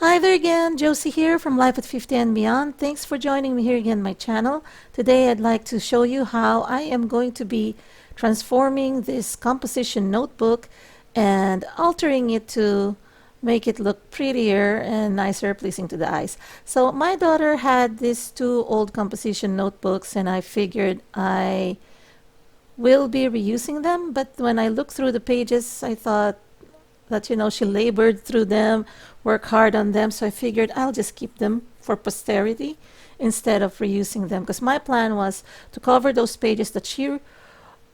Hi there again, Josie here from Life at 50 and Beyond. Thanks for joining me here again on my channel. Today I'd like to show you how I am going to be transforming this composition notebook and altering it to make it look prettier and nicer, pleasing to the eyes. So my daughter had these two old composition notebooks and I figured I will be reusing them, but when I looked through the pages, I thought that she labored through them, worked hard on them, so I figured I'll just keep them for posterity instead of reusing them, because my plan was to cover those pages that she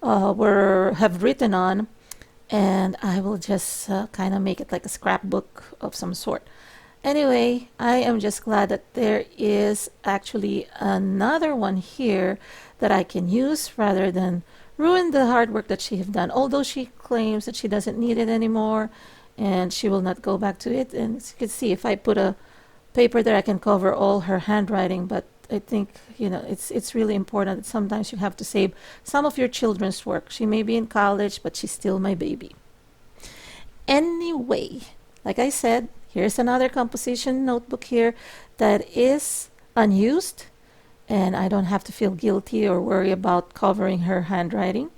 were have written on, and I will just kind of make it like a scrapbook of some sort. Anyway, I am just glad that there is actually another one here that I can use rather than ruin the hard work that she have done. Although she claims that she doesn't need it anymore and she will not go back to it. And as you can see, if I put a paper there, I can cover all her handwriting. But I think, it's really important that sometimes you have to save some of your children's work. She may be in college, but she's still my baby. Anyway, like I said, here's another composition notebook here that is unused, and I don't have to feel guilty or worry about covering her handwriting.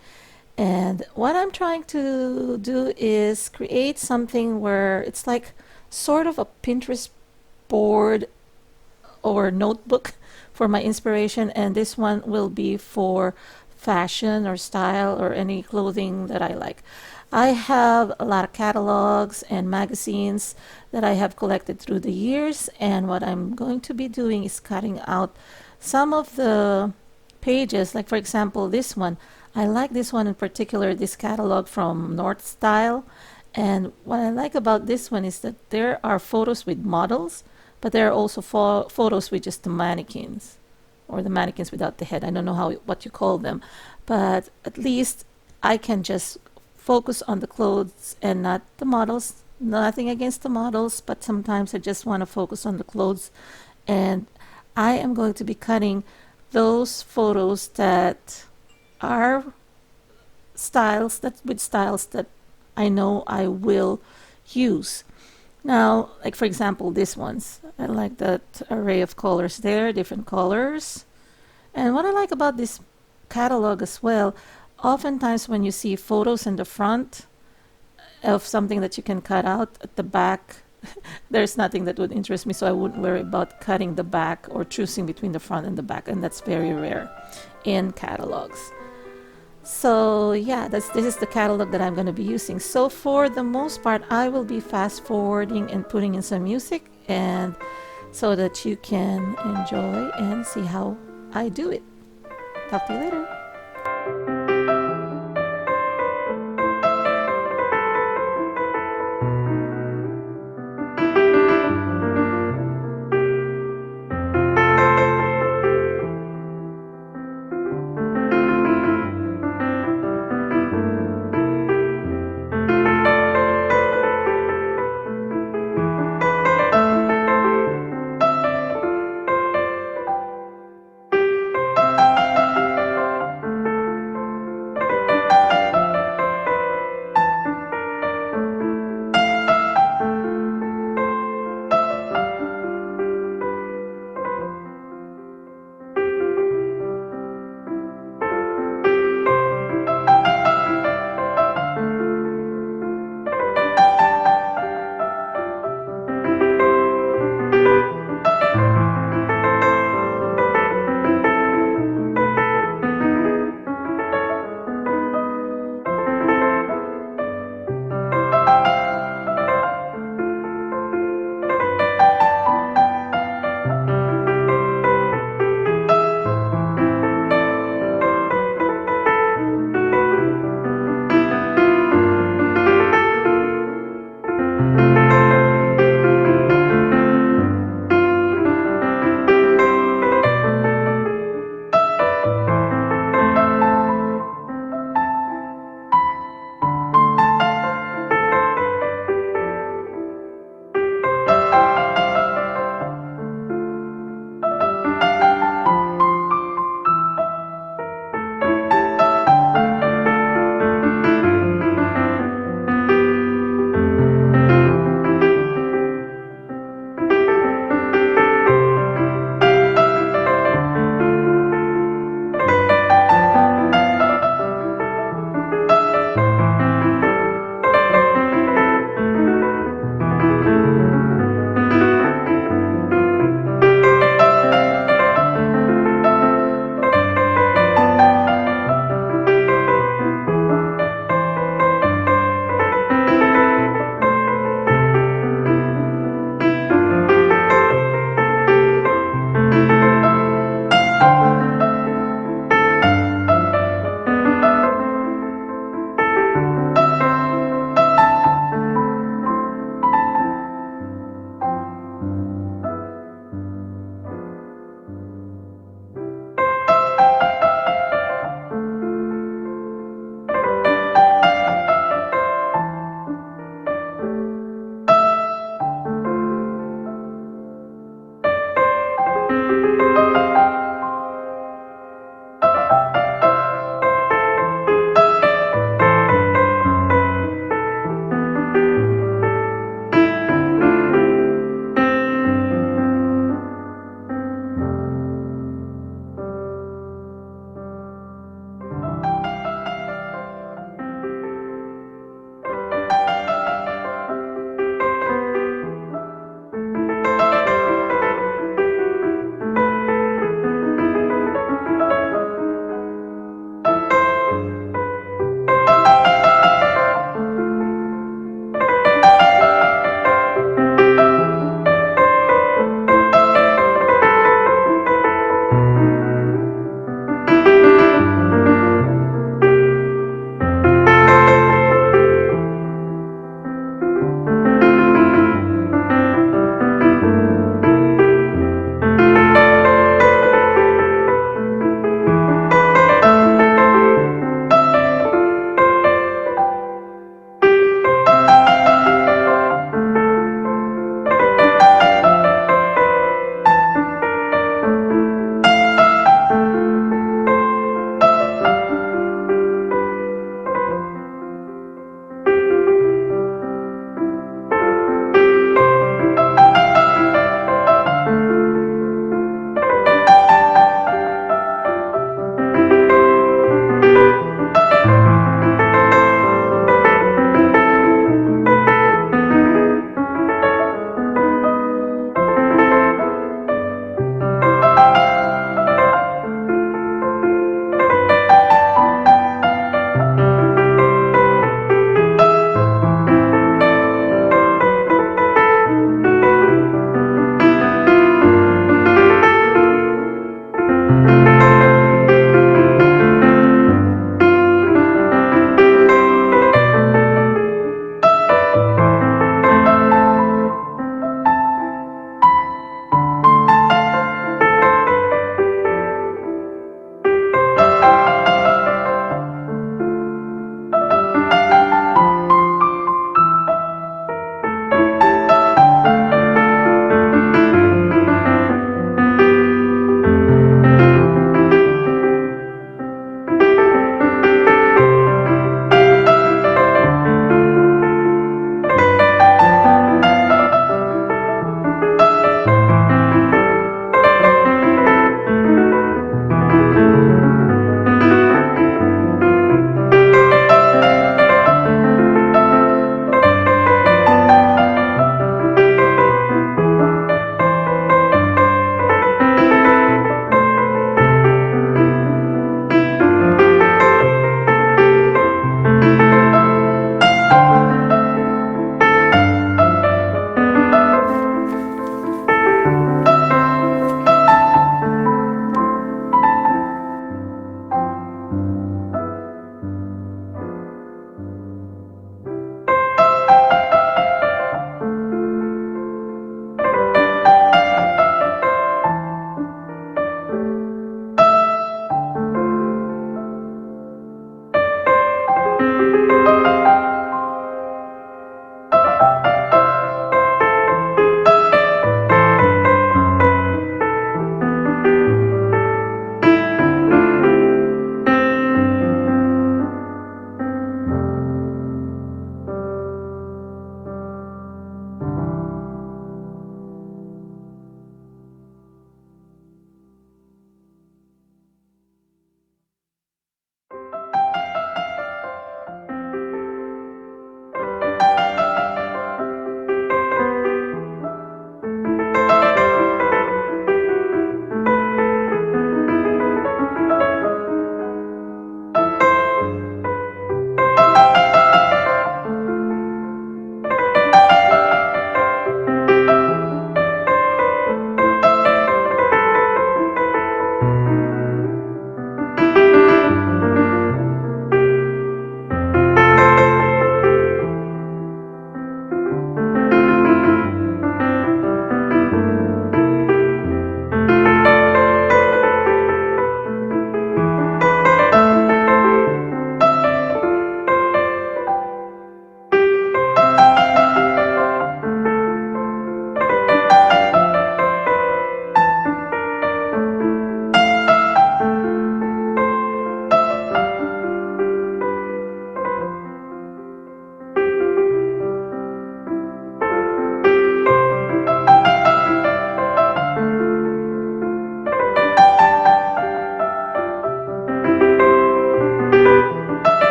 And what I'm trying to do is create something where it's like sort of a Pinterest board or notebook for my inspiration, and this one will be for fashion or style or any clothing that I like. I have a lot of catalogs and magazines that I have collected through the years, and what I'm going to be doing is cutting out some of the pages, like for example this one. I like this one in particular, this catalog from North Style, and what I like about this one is that there are photos with models, but there are also photos with just the mannequins, or the mannequins without the head. I don't know what you call them, but at least I can just focus on the clothes and not the models. Nothing against the models, but sometimes I just want to focus on the clothes, and I am going to be cutting those photos that are styles that I know I will use. Now, like for example, these ones. I like that array of colors there, different colors. And what I like about this catalog as well, oftentimes when you see photos in the front of something that you can cut out at the back, there's nothing that would interest me, so I wouldn't worry about cutting the back or choosing between the front and the back, and that's very rare in catalogs. So yeah, this is the catalog that I'm going to be using. So for the most part, I will be fast forwarding and putting in some music, and so that you can enjoy and see how I do it. Talk to you later.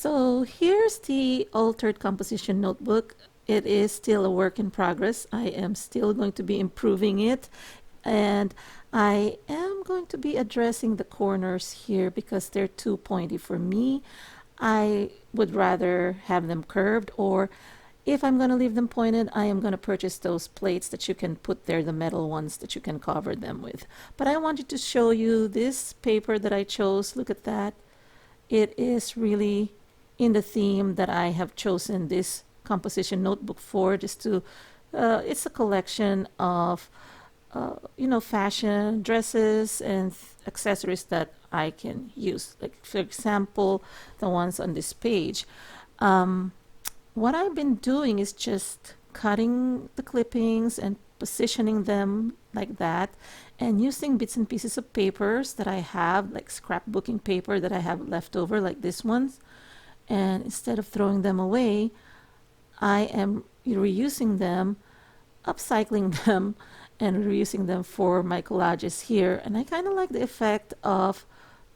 So here's the altered composition notebook. It is still a work in progress. I am still going to be improving it, and I am going to be addressing the corners here because they're too pointy for me. I would rather have them curved, or if I'm going to leave them pointed, I am going to purchase those plates that you can put there, the metal ones that you can cover them with. But I wanted to show you this paper that I chose. Look at that. It is really in the theme that I have chosen this composition notebook for, just to, it's a collection of, fashion, dresses, and accessories that I can use. Like, for example, the ones on this page. What I've been doing is just cutting the clippings and positioning them like that, and using bits and pieces of papers that I have, like scrapbooking paper that I have left over, like this ones. And instead of throwing them away, I am reusing them, upcycling them, and reusing them for my collages here. And I kind of like the effect of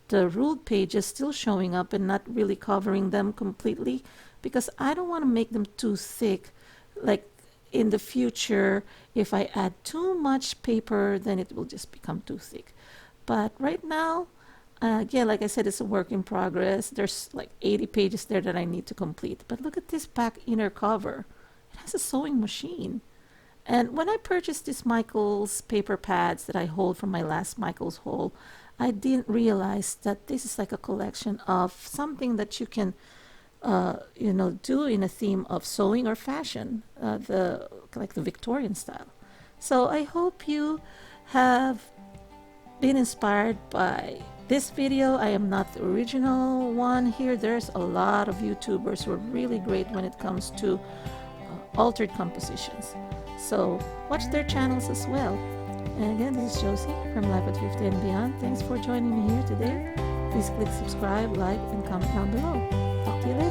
the ruled pages still showing up and not really covering them completely, because I don't want to make them too thick. Like in the future, if I add too much paper, then it will just become too thick. But right now, again, like I said, it's a work in progress. There's like 80 pages there that I need to complete. But look at this back inner cover. It has a sewing machine. And when I purchased these Michaels paper pads that I hold from my last Michaels haul, I didn't realize that this is like a collection of something that you can do in a theme of sewing or fashion, like the Victorian style. So I hope you have been inspired by this video. I am not the original one here. There's a lot of YouTubers who are really great when it comes to altered compositions. So watch their channels as well. And again, this is Josie from Life at 50 and Beyond. Thanks for joining me here today. Please click subscribe, like, and comment down below. Talk to you later.